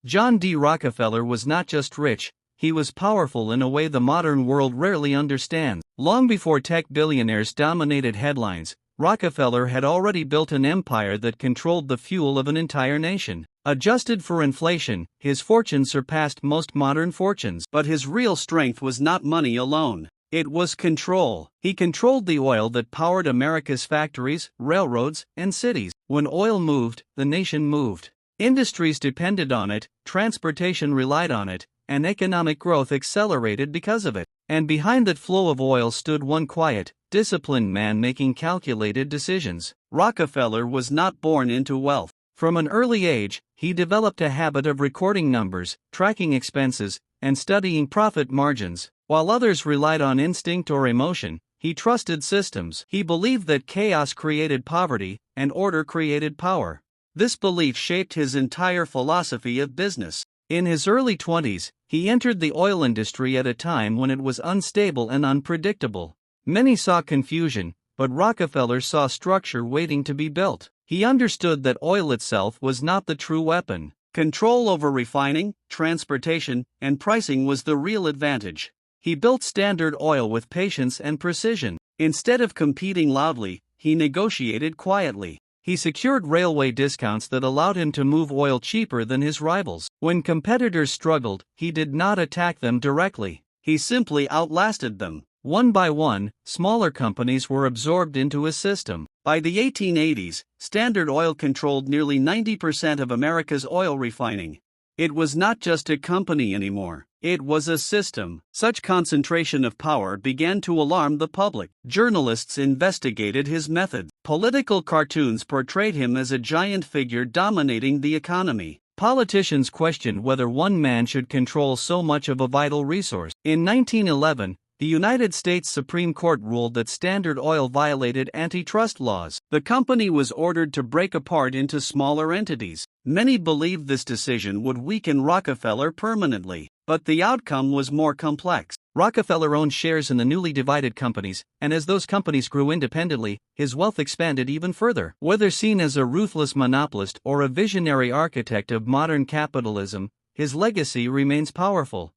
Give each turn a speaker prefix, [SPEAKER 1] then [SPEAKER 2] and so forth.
[SPEAKER 1] John D. Rockefeller was not just rich, he was powerful in a way the modern world rarely understands. Long before tech billionaires dominated headlines, Rockefeller had already built an empire that controlled the fuel of an entire nation. Adjusted for inflation, his fortune surpassed most modern fortunes. But his real strength was not money alone. It was control. He controlled the oil that powered America's factories, railroads, and cities. When oil moved, the nation moved. Industries depended on it, transportation relied on it, and economic growth accelerated because of it. And behind that flow of oil stood one quiet, disciplined man making calculated decisions. Rockefeller was not born into wealth. From an early age, he developed a habit of recording numbers, tracking expenses, and studying profit margins. While others relied on instinct or emotion, he trusted systems. He believed that chaos created poverty, and order created power. This belief shaped his entire philosophy of business. In his early 20s, he entered the oil industry at a time when it was unstable and unpredictable. Many saw confusion, but Rockefeller saw structure waiting to be built. He understood that oil itself was not the true weapon. Control over refining, transportation, and pricing was the real advantage. He built Standard Oil with patience and precision. Instead of competing loudly, he negotiated quietly. He secured railway discounts that allowed him to move oil cheaper than his rivals. When competitors struggled, he did not attack them directly. He simply outlasted them. One by one, smaller companies were absorbed into his system. By the 1880s, Standard Oil controlled nearly 90% of America's oil refining. It was not just a company anymore, it was a system. Such concentration of power began to alarm the public. Journalists investigated his methods. Political cartoons portrayed him as a giant figure dominating the economy. Politicians questioned whether one man should control so much of a vital resource. In 1911, the United States Supreme Court ruled that Standard Oil violated antitrust laws. The company was ordered to break apart into smaller entities. Many believed this decision would weaken Rockefeller permanently, but the outcome was more complex. Rockefeller owned shares in the newly divided companies, and as those companies grew independently, his wealth expanded even further. Whether seen as a ruthless monopolist or a visionary architect of modern capitalism, his legacy remains powerful.